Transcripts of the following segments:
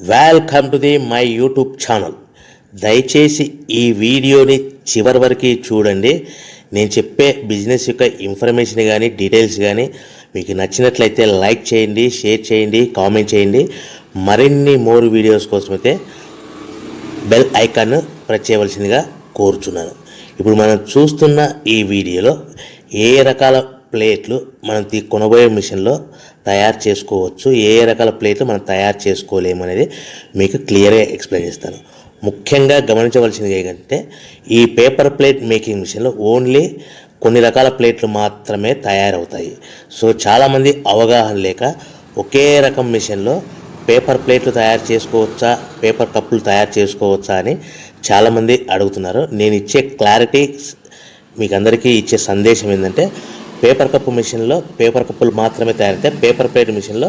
Welcome to my YouTube channel. దయచేసి ఈ వీడియోని చివరి వరకు చూడండి. నేను చెప్పే బిజినెస్ యొక్క ఇన్ఫర్మేషన్ కానీ డీటెయిల్స్ కానీ మీకు నచ్చినట్లయితే లైక్ చేయండి, షేర్ చేయండి, కామెంట్ చేయండి. మరిన్ని మోర్ వీడియోస్ కోసమైతే బెల్ ఐకాన్ ప్రెస్ చేయవలసిందిగా కోరుచున్నాను. ఇప్పుడు మనం చూస్తున్న ఈ వీడియోలో ఏ రకాల ప్లేట్లు మనం కొనబోయే మిషన్లో తయారు చేసుకోవచ్చు, ఏ రకాల ప్లేట్లు మనం తయారు చేసుకోలేమనేది మీకు క్లియర్గా ఎక్స్ప్లెయిన్ చేస్తాను. ముఖ్యంగా గమనించవలసింది ఏంటంటే ఈ పేపర్ ప్లేట్ మేకింగ్ మిషన్లో ఓన్లీ కొన్ని రకాల ప్లేట్లు మాత్రమే తయారవుతాయి. సో చాలామంది అవగాహన లేక ఒకే రకం మిషన్లో పేపర్ ప్లేట్లు తయారు చేసుకోవచ్చా, పేపర్ కప్పులు తయారు చేసుకోవచ్చా అని చాలామంది అడుగుతున్నారు. నేను ఇచ్చే క్లారిటీ మీకు అందరికీ ఇచ్చే సందేశం ఏంటంటే పేపర్ కప్పు మిషన్లో పేపర్ కప్పులు మాత్రమే తయారవుతాయి. పేపర్ ప్లేట్ మిషన్లో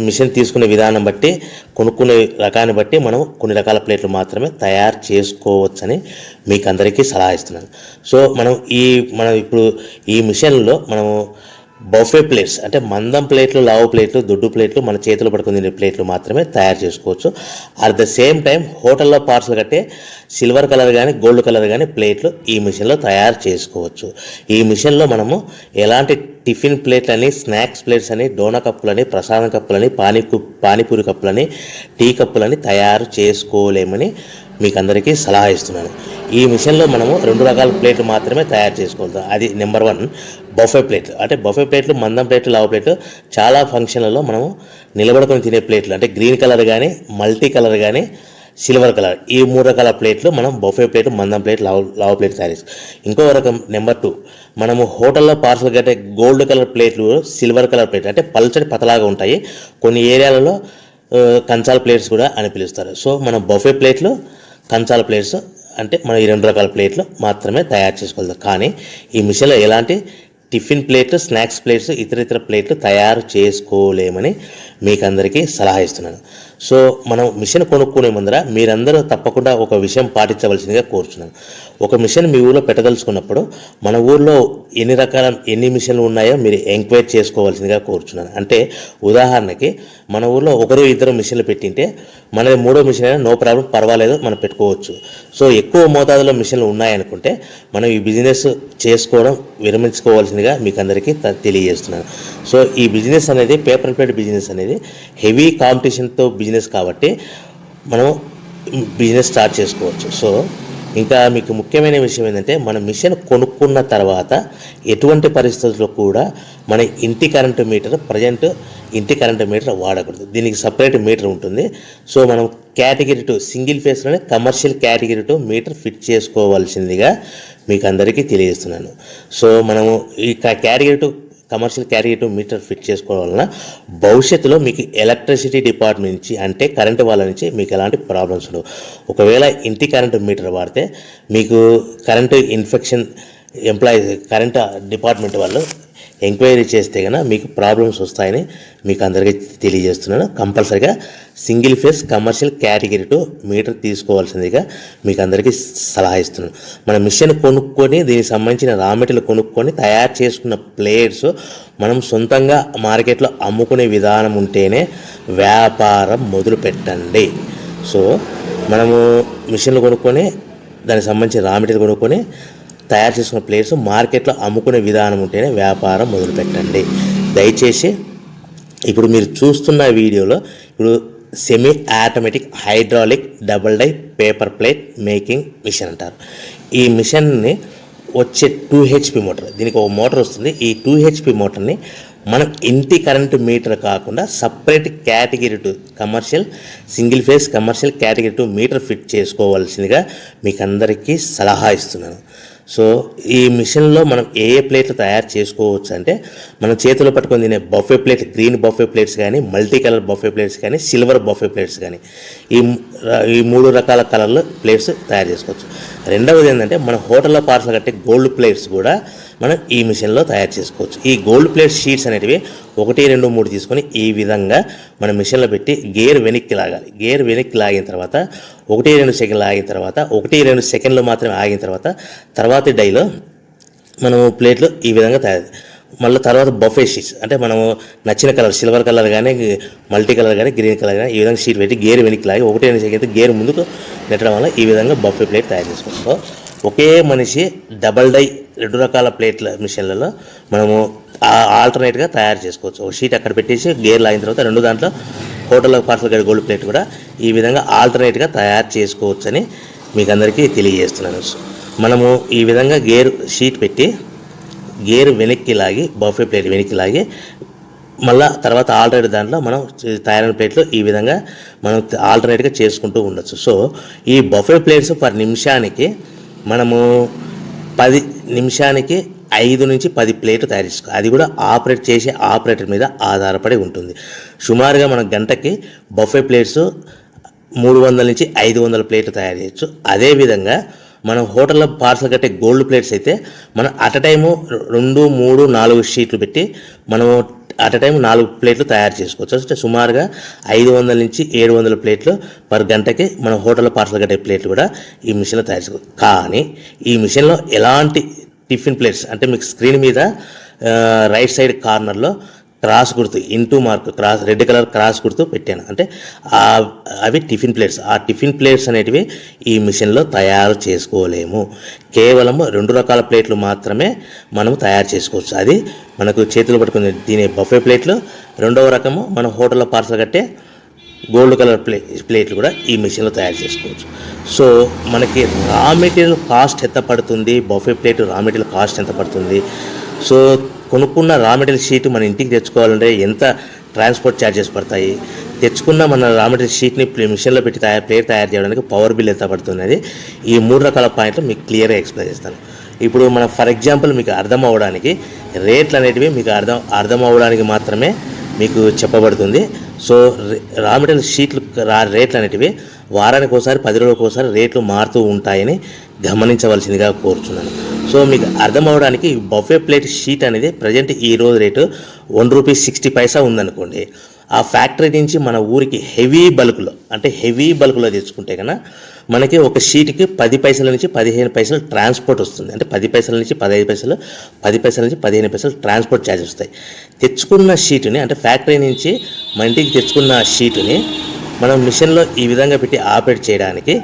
మిషన్ తీసుకునే విధానం బట్టి, కొనుక్కునే రకాన్ని బట్టి మనం కొన్ని రకాల ప్లేట్లు మాత్రమే తయారు చేసుకోవచ్చని మీకు అందరికీ సలహా ఇస్తున్నాను. సో మనం ఇప్పుడు ఈ మిషన్లో మనము బఫే ప్లేట్స్ అంటే మందం ప్లేట్లు, లావు ప్లేట్లు, దొడ్డు ప్లేట్లు, మన చేతులు పట్టుకుని తినే ప్లేట్లు మాత్రమే తయారు చేసుకోవచ్చు. అట్ ద సేమ్ టైం హోటల్లో పార్సల్ కట్టే సిల్వర్ కలర్ కానీ గోల్డ్ కలర్ కానీ ప్లేట్లు ఈ మిషన్లో తయారు చేసుకోవచ్చు. ఈ మిషన్లో మనము ఎలాంటి టిఫిన్ ప్లేట్లని, స్నాక్స్ ప్లేట్స్ అని, డోనా కప్పులని, ప్రసాదం కప్పులని, పానీపూరి కప్పులని, టీ కప్పులని తయారు చేసుకోలేమని మీకు అందరికీ సలహా ఇస్తున్నాను. ఈ మిషన్లో మనము 2 రకాల ప్లేట్లు మాత్రమే తయారు చేసుకోగలుగుతాం. అది నెంబర్ 1 బఫే ప్లేట్లు. అంటే బఫే ప్లేట్లు మందం ప్లేట్లు, లావు ప్లేట్లు, చాలా ఫంక్షన్లలో మనము నిలబడుకొని తినే ప్లేట్లు అంటే గ్రీన్ కలర్ కానీ, మల్టీ కలర్ కానీ, సిల్వర్ కలర్, ఈ 3 రకాల ప్లేట్లు మనం బఫే ప్లేట్, మందం ప్లేట్, లావు ప్లేట్ తయారు చేస్తాం. ఇంకో రకం నెంబర్ 2 మనము హోటల్లో పార్సల్ కట్టే గోల్డ్ కలర్ ప్లేట్లు, సిల్వర్ కలర్ ప్లేట్లు అంటే పల్చడి పతలాగా ఉంటాయి. కొన్ని ఏరియాలలో కంచాల ప్లేట్స్ కూడా అని పిలుస్తారు. సో మనం బఫే ప్లేట్లు, కంచాల ప్లేట్స్ అంటే మనం ఈ 2 రకాల ప్లేట్లు మాత్రమే తయారు చేసుకోగలుగుతాం. కానీ ఈ మిషన్లో ఎలాంటి టిఫిన్ ప్లేట్లు, స్నాక్స్ ప్లేట్స్, ఇతర ప్లేట్లు తయారు చేసుకోలేమని మీకు అందరికీ సలహా ఇస్తున్నాను. సో మనం మిషన్ కొనుక్కునే ముందర మీరందరూ తప్పకుండా ఒక విషయం పాటించవలసిందిగా కోరుచున్నాను. ఒక మిషన్ మీ ఊళ్ళో పెట్టదలుచుకున్నప్పుడు మన ఊళ్ళో ఎన్ని మిషన్లు ఉన్నాయో మీరు ఎంక్వైరీ చేసుకోవాల్సిందిగా కోరుచున్నాను. అంటే ఉదాహరణకి మన ఊళ్ళో 1-2 మిషన్లు పెట్టింటే మనది 3వ మిషన్ అయినా నో ప్రాబ్లం, పర్వాలేదు, మనం పెట్టుకోవచ్చు. సో ఎక్కువ మోతాదులో మిషన్లు ఉన్నాయనుకుంటే మనం ఈ బిజినెస్ చేసుకోవడం విరమించుకోవాల్సిందిగా మీకు అందరికీ తెలియజేస్తున్నాను. సో ఈ బిజినెస్ అనేది పేపర్ ప్లేట్ బిజినెస్ అనేది హెవీ కాంపిటీషన్తో బిజినెస్ కాబట్టి మనం బిజినెస్ స్టార్ట్ చేసుకోవచ్చు. సో ఇంకా మీకు ముఖ్యమైన విషయం ఏంటంటే మన మిషన్ కొనుక్కున్న తర్వాత ఎటువంటి పరిస్థితుల్లో కూడా మన ఇంటి కరెంటు మీటర్, ఇంటి కరెంటు మీటర్ వాడకూడదు. దీనికి సపరేట్ మీటర్ ఉంటుంది. సో మనం కేటగిరీ 2 సింగిల్ ఫేస్లోనే కమర్షియల్ కేటగిరీ 2 మీటర్ ఫిట్ చేసుకోవాల్సిందిగా మీకు అందరికీ తెలియజేస్తున్నాను. సో మనము ఈ category 2 commercial category 2 meter fit చేసుకోవడం వలన భవిష్యత్తులో మీకు ఎలక్ట్రిసిటీ డిపార్ట్మెంట్ నుంచి అంటే కరెంటు వాళ్ళ నుంచి మీకు ఎలాంటి ప్రాబ్లమ్స్ ఉండవు. ఒకవేళ ఇంటి కరెంటు మీటర్ వాడితే మీకు కరెంటు ఇన్ఫెక్షన్ కరెంటు డిపార్ట్మెంట్ వాళ్ళు ఎంక్వైరీ చేస్తే కనుక మీకు ప్రాబ్లమ్స్ వస్తాయని మీకు అందరికీ తెలియజేస్తున్నాను. కంపల్సరీగా single phase commercial category 2 meter తీసుకోవాల్సిందిగా మీకు అందరికీ సలహా ఇస్తున్నాను. మన మిషన్ కొనుక్కొని దీనికి సంబంధించిన రా మెటీరియల్ కొనుక్కొని తయారు చేసుకున్న ప్లేట్స్ మనం సొంతంగా మార్కెట్లో అమ్ముకునే విధానం ఉంటేనే వ్యాపారం మొదలు పెట్టండి. సో మనము మిషన్లు కొనుక్కొని దానికి సంబంధించిన రా మెటీరియల్ కొనుక్కొని తయారు చేసుకున్న ప్లేట్స్ మార్కెట్లో అమ్ముకునే విధానం ఉంటేనే వ్యాపారం మొదలుపెట్టండి. దయచేసి ఇప్పుడు మీరు చూస్తున్న వీడియోలో ఇప్పుడు semi automatic hydraulic double die paper plate making machine అంటారు. ఈ మిషన్ని వచ్చే 2 HP మోటార్, దీనికి ఒక మోటార్ వస్తుంది. ఈ 2 HP మోటార్ని మనం ఇంటి కరెంటు మీటర్ కాకుండా separate category 2 commercial single phase commercial category 2 meter fit చేసుకోవాల్సిందిగా మీకు అందరికీ సలహా ఇస్తున్నాను. సో ఈ మిషన్లో మనం ఏ ప్లేట్లు తయారు చేసుకోవచ్చు అంటే మనం చేతిలో పట్టుకొని తినే buffet plate, green buffet plates కానీ, మల్టీ కలర్ బఫే ప్లేట్స్ కానీ, సిల్వర్ బఫే ప్లేట్స్ కానీ, ఈ 3 రకాల కలర్లు ప్లేట్స్ తయారు చేసుకోవచ్చు. రెండవది ఏంటంటే మన హోటల్లో పార్సల్ కట్టే గోల్డ్ ప్లేట్స్ కూడా మనం ఈ మిషన్లో తయారు చేసుకోవచ్చు. ఈ గోల్డ్ ప్లేట్ షీట్స్ అనేటివి 1, 2, 3 తీసుకొని ఈ విధంగా మన మిషన్లో పెట్టి గేర్ వెనక్కి లాగాలి. గేర్ వెనక్కి లాగిన తర్వాత 1-2 సెకండ్లు ఆగిన తర్వాత 1-2 సెకండ్లు మాత్రమే ఆగిన తర్వాత తర్వాతి డైలో మనము ప్లేట్లు ఈ విధంగా తయారు మళ్ళీ తర్వాత బఫే షీట్స్ అంటే మనము నచ్చిన కలర్ సిల్వర్ కలర్ కానీ మల్టీ కలర్ కానీ గ్రీన్ కలర్ కానీ ఈ విధంగా షీట్ పెట్టి గేర్ వెనక్కి లాగి ఒకటే అయితే గేర్ ముందుకు నెట్టడం వల్ల ఈ విధంగా బఫే ప్లేట్ తయారు చేసుకోవచ్చు. సో ఒకే మనిషి డబల్ డై 2 రకాల ప్లేట్ల మిషన్లలో మనము ఆల్టర్నేట్గా తయారు చేసుకోవచ్చు. ఒక షీట్ అక్కడ పెట్టేసి గేర్ లాగిన తర్వాత 2 దాంట్లో హోటల్లో పార్సల్ గడి గోల్డ్ ప్లేట్ కూడా ఈ విధంగా ఆల్టర్నేట్గా తయారు చేసుకోవచ్చని మీకు అందరికీ తెలియజేస్తున్నాను. మనము ఈ విధంగా గేర్ షీట్ పెట్టి గేర్ వెనక్కి లాగి బఫే ప్లేట్ వెనక్కి లాగి మళ్ళీ తర్వాత ఆల్టర్నేట్ దాంట్లో మనం తయారైన ప్లేట్లు ఈ విధంగా మనం ఆల్టర్నేట్గా చేసుకుంటూ ఉండొచ్చు. సో ఈ బఫే ప్లేట్స్ పర్ నిమిషానికి మనము 10 నిమిషానికి 5 నుంచి 10 ప్లేట్లు తయారు చేసుకోవాలి. అది కూడా ఆపరేట్ చేసే ఆపరేటర్ మీద ఆధారపడి ఉంటుంది. సుమారుగా మన గంటకి బఫే ప్లేట్స్ 300 నుంచి 500 ప్లేట్లు తయారు చేయొచ్చు. అదేవిధంగా మనం హోటల్లో పార్సల్ కట్టే గోల్డ్ ప్లేట్స్ అయితే మనం అట్ టైము 2, 3, 4 షీట్లు పెట్టి మనము అట్ టైం 4 ప్లేట్లు తయారు చేసుకోవచ్చు. అంటే సుమారుగా 500 నుంచి 700 ప్లేట్లు పర్ గంటకి మన హోటల్లో పార్సల్ కట్టే ప్లేట్లు కూడా ఈ మిషన్లో తయారు చేసుకోవచ్చు. కానీ ఈ మిషన్లో ఎలాంటి టిఫిన్ ప్లేట్స్ అంటే మీకు స్క్రీన్ మీద రైట్ సైడ్ కార్నర్లో క్రాస్ గుర్తు into mark cross red colour cross గుర్తు పెట్టాను. అంటే అవి టిఫిన్ ప్లేట్స్. ఆ టిఫిన్ ప్లేట్స్ అనేటివి ఈ మిషన్లో తయారు చేసుకోలేము. కేవలం 2 రకాల ప్లేట్లు మాత్రమే మనం తయారు చేసుకోవచ్చు. అది మనకు చేతులు పట్టుకుని తినే బఫే ప్లేట్లు, 2వ రకము మన హోటల్లో పార్సల్ కట్టే గోల్డ్ కలర్ ప్లేట్లు కూడా ఈ మిషన్లో తయారు చేసుకోవచ్చు. సో మనకి రా మెటీరియల్ కాస్ట్ ఎంత పడుతుంది, buffet plate raw material cost ఎంత పడుతుంది, సో కొనుక్కున్న రా మెటీరియల్ షీట్ మన ఇంటికి తెచ్చుకోవాలంటే ఎంత ట్రాన్స్పోర్ట్ ఛార్జెస్ పడతాయి, తెచ్చుకున్న మన రా మెటీరియల్ షీట్ని మిషన్లో పెట్టి ప్లేట్ తయారు చేయడానికి పవర్ బిల్ ఎంత పడుతున్నది, ఈ 3 రకాల పాయింట్లు మీకు క్లియర్గా ఎక్స్ప్లెయిన్ చేస్తాను. ఇప్పుడు మనం ఫర్ ఎగ్జాంపుల్ మీకు అర్థం అవ్వడానికి రేట్లు అనేటివి మీకు అర్థం అవ్వడానికి మాత్రమే మీకు చెప్పబడుతుంది. సో రా మెటీరియల్ షీట్లు రేట్లు అనేటివి వారానికి ఒకసారి 10 రోజులకు ఒకసారి రేట్లు మారుతూ ఉంటాయని గమనించవలసిందిగా కోరుతున్నాను. సో మీకు అర్థం అవ్వడానికి బఫే ప్లేట్ షీట్ అనేది ప్రజెంట్ ఈ రోజు రేటు ₹1.60 ఉందనుకోండి. ఆ ఫ్యాక్టరీ నుంచి మన ఊరికి హెవీ బల్క్లో తెచ్చుకుంటే కన్నా మనకి ఒక షీట్కి 10 పైసల నుంచి 15 పైసలు ట్రాన్స్పోర్ట్ వస్తుంది. అంటే 10 పైసల నుంచి 15 పైసలు, 10 పైసల నుంచి 15 పైసలు ట్రాన్స్పోర్ట్ ఛార్జెస్ వస్తాయి. తెచ్చుకున్న షీటుని అంటే ఫ్యాక్టరీ నుంచి మన ఇంటికి తెచ్చుకున్న షీటుని మనం మిషన్లో ఈ విధంగా పెట్టి ఆపరేట్ చేయడానికి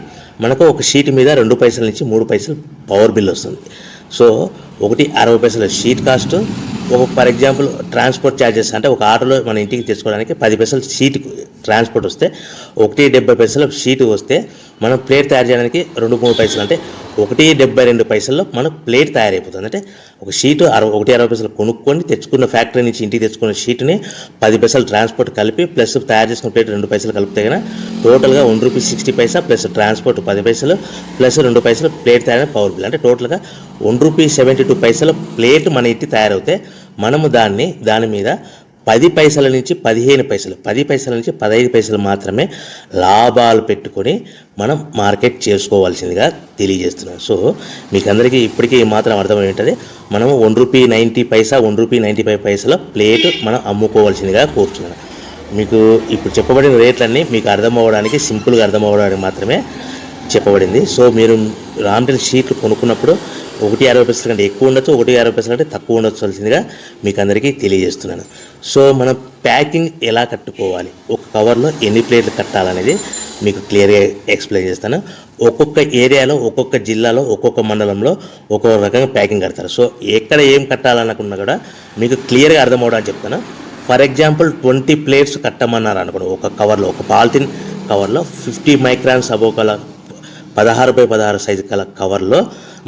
మనకు ఒక షీట్ మీద 2 పైసల నుంచి 3 పైసలు పవర్ బిల్ వస్తుంది. సో ఒకటి 60 పైసల sheet cost, for example transport charges అంటే ఒక ఆటోలో మన ఇంటికి తెచ్చుకోవడానికి 10 పైసలు షీట్ ట్రాన్స్పోర్ట్ వస్తే, 1.70 పైసలు షీట్ వస్తే మనం ప్లేట్ తయారు చేయడానికి 2-3 పైసలు అంటే 1.72 పైసల్లో మనకు ప్లేట్ తయారైపోతుంది. అంటే ఒక షీటు 1.60 పైసలు కొనుక్కొని తెచ్చుకున్న ఫ్యాక్టరీ నుంచి ఇంటికి తెచ్చుకున్న షీట్ని 10 పైసలు ట్రాన్స్పోర్ట్ కలిపి ప్లస్ తయారు చేసుకున్న ప్లేట్ 2 పైసలు కలిపితే కన్నా టోటల్గా ₹1.60 ప్లస్ ట్రాన్స్పోర్ట్ 10 పైసలు ప్లస్ 2 పైసలు ప్లేట్ తయారైన పవర్ బిల్ అంటే టోటల్గా ₹1.72 ప్లేట్ మన ఇంటికి తయారవుతే మనము దాని మీద 10 పైసల నుంచి 15 పైసలు, 10 పైసల నుంచి 15 పైసలు మాత్రమే లాభాలు పెట్టుకొని మనం మార్కెట్ చేసుకోవాల్సిందిగా తెలియజేస్తున్నాం. సో మీకు అందరికీ ఇప్పటికీ మాత్రం అర్థమై ఉంటుంది. మనము ₹1.90, ₹1.95 ప్లేట్ మనం అమ్ముకోవాల్సిందిగా కోరుతున్నాను. మీకు ఇప్పుడు చెప్పబడిన రేట్లన్నీ మీకు అర్థం అవ్వడానికి, సింపుల్గా అర్థం అవ్వడానికి మాత్రమే చెప్పబడింది. సో మీరు రా మెటీరియల్ షీట్లు కొనుక్కున్నప్పుడు 1.60 కంటే ఎక్కువ ఉండొచ్చు, 1.60 కంటే తక్కువ ఉండొచ్చువలసిందిగా మీకు అందరికీ తెలియజేస్తున్నాను. సో మనం ప్యాకింగ్ ఎలా కట్టుకోవాలి, ఒక కవర్లో ఎన్ని ప్లేట్లు కట్టాలనేది మీకు క్లియర్గా ఎక్స్ప్లెయిన్ చేస్తాను. ఒక్కొక్క ఏరియాలో, ఒక్కొక్క జిల్లాలో, ఒక్కొక్క మండలంలో ఒక్కొక్క రకంగా ప్యాకింగ్ కడతారు. సో ఎక్కడ ఏం కట్టాలనుకున్నా కూడా మీకు క్లియర్గా అర్థం అవడానికి చెప్తాను. ఫర్ ఎగ్జాంపుల్ 20 ప్లేట్స్ కట్టమన్నారు అనుకోండి, ఒక కవర్లో, ఒక పాలిథిన్ కవర్లో 50 మైక్రాన్స్ అబోవ్ కల 16x16 సైజు కల కవర్లో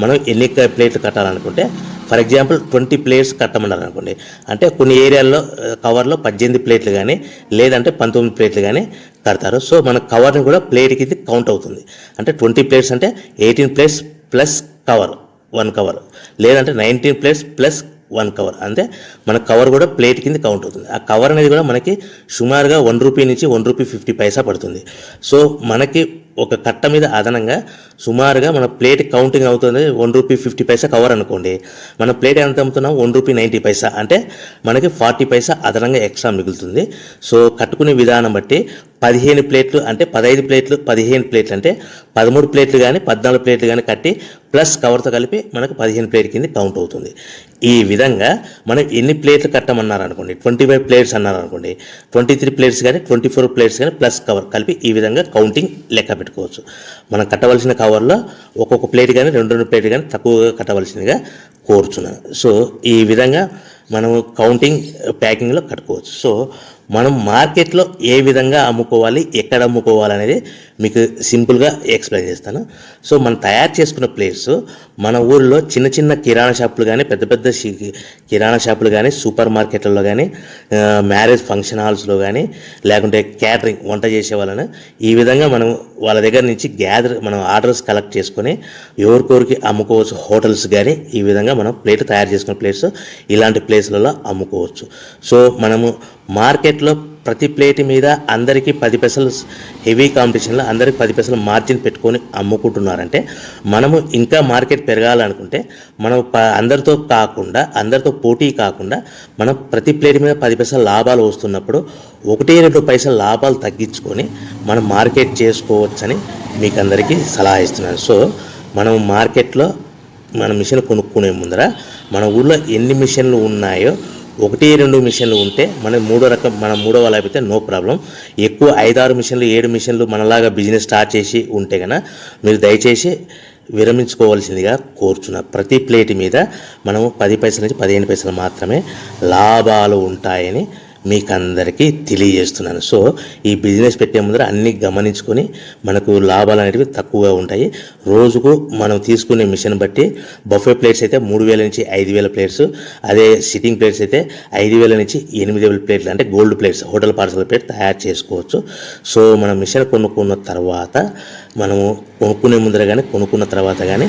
మనం ఎన్ని ప్లేట్లు కట్టాలనుకుంటే, ఫర్ ఎగ్జాంపుల్ 20 ప్లేట్స్ కట్టమన్నారు అనుకోండి, అంటే కొన్ని ఏరియాల్లో కవర్లో 18 ప్లేట్లు కానీ లేదంటే 19 ప్లేట్లు కానీ కడతారు. సో మన కవర్ని కూడా ప్లేట్కి ఇది కౌంట్ అవుతుంది. అంటే 20 ప్లేట్స్ అంటే 18 ప్లేట్స్ ప్లస్ కవర్ 1 కవర్, లేదంటే 19 ప్లేట్స్ ప్లస్ 1 కవర్, అంటే మన కవర్ కూడా ప్లేట్ కింద కౌంట్ అవుతుంది. ఆ కవర్ అనేది కూడా మనకి సుమారుగా ₹1 నుంచి ₹1.50 పడుతుంది. సో మనకి ఒక కట్ట మీద అదనంగా సుమారుగా మన ప్లేట్ కౌంటింగ్ అవుతుంది ₹1.50 కవర్ అనుకోండి, మన ప్లేట్ ఎంత అమ్ముతున్నాం ₹1.90, అంటే మనకి 40 పైసా అదనంగా ఎక్స్ట్రా మిగులుతుంది. సో కట్టుకునే విధానం బట్టి 15 ప్లేట్లు అంటే 15 ప్లేట్లు, 15 ప్లేట్లు అంటే 13 ప్లేట్లు కానీ 14 ప్లేట్లు కానీ కట్టి ప్లస్ కవర్తో కలిపి మనకు 15 ప్లేట్ కింద కౌంట్ అవుతుంది. ఈ విధంగా మనం ఎన్ని ప్లేట్లు కట్టమన్నారు అనుకోండి, 25 ప్లేట్స్ అన్నారు అనుకోండి, 23 ప్లేట్స్ కానీ 24 ప్లేట్స్ కానీ ప్లస్ కవర్ కలిపి ఈ విధంగా కౌంటింగ్ లెక్క పెట్టుకోవచ్చు. మనం కట్టవలసిన కవర్లో ఒక్కొక్క ప్లేట్ కానీ 2 ప్లేట్ కానీ తక్కువగా కట్టవలసిందిగా కోరుచున్నాను. సో ఈ విధంగా మనం కౌంటింగ్ ప్యాకింగ్లో కట్టుకోవచ్చు. సో మనం మార్కెట్లో ఏ విధంగా అమ్ముకోవాలి, ఎక్కడ అమ్ముకోవాలి అనేది మీకు సింపుల్గా ఎక్స్ప్లెయిన్ చేస్తాను. సో మనం తయారు చేసుకున్న ప్లేట్స్ మన ఊరిలో చిన్న చిన్న కిరాణా షాపులు కానీ, పెద్ద పెద్ద కిరాణా షాపులు కానీ, సూపర్ మార్కెట్లలో కానీ, మ్యారేజ్ ఫంక్షన్ హాల్స్లో కానీ, లేకుంటే క్యాటరింగ్ వంట చేసే వాళ్ళని ఈ విధంగా మనం వాళ్ళ దగ్గర నుంచి మనం ఆర్డర్స్ కలెక్ట్ చేసుకొని ఎవరికొరికి అమ్ముకోవచ్చు. హోటల్స్ కానీ ఈ విధంగా మనం ప్లేట్ తయారు చేసుకున్న ప్లేట్స్ ఇలాంటి ప్లేస్లలో అమ్ముకోవచ్చు. సో మనము మార్కెట్లో ప్రతి ప్లేట్ మీద అందరికీ 10 పైసలు హెవీ కాంపిటీషన్లో అందరికి 10 పైసలు మార్జిన్ పెట్టుకొని అమ్ముకుంటున్నారంటే మనము ఇంకా మార్కెట్ పెరగాలనుకుంటే మనం అందరితో పోటీ కాకుండా మనం ప్రతి ప్లేట్ మీద 10 పైసలు లాభాలు వస్తున్నప్పుడు 1-2 పైసలు లాభాలు తగ్గించుకొని మనం మార్కెట్ చేసుకోవచ్చని మీకు అందరికీ సలహా ఇస్తున్నాను. సో మనం మార్కెట్లో మన మిషన్ కొనుక్కునే ముందర మన ఊళ్ళో ఎన్ని మిషన్లు ఉన్నాయో 1-2 మిషన్లు ఉంటే మనం మూడో వాళ్ళు అయిపోతే నో ప్రాబ్లం. ఎక్కువ 5-6 మిషన్లు 7 మిషన్లు మనలాగా బిజినెస్ స్టార్ట్ చేసి ఉంటే కనుక మీరు దయచేసి విరమించుకోవాల్సిందిగా కోరుచున్నా. ప్రతి ప్లేట్ మీద మనము 10 పైసల నుంచి 15 పైసలు మాత్రమే లాభాలు ఉంటాయని మీకు అందరికీ తెలియజేస్తున్నాను. సో ఈ బిజినెస్ పెట్టే ముందర అన్నీ గమనించుకొని మనకు లాభాలు అనేవి తక్కువగా ఉంటాయి. రోజుకు మనం తీసుకునే మిషన్ బట్టి బఫే ప్లేట్స్ అయితే 3,000 నుంచి 5,000 ప్లేట్స్, అదే సిట్టింగ్ ప్లేట్స్ అయితే 5,000 నుంచి 8,000 ప్లేట్లు, అంటే gold plates, hotel parcel plate తయారు చేసుకోవచ్చు. సో మనం మిషన్ కొనుక్కున్న తర్వాత, మనము కొనుక్కునే ముందర కానీ కొనుక్కున్న తర్వాత కానీ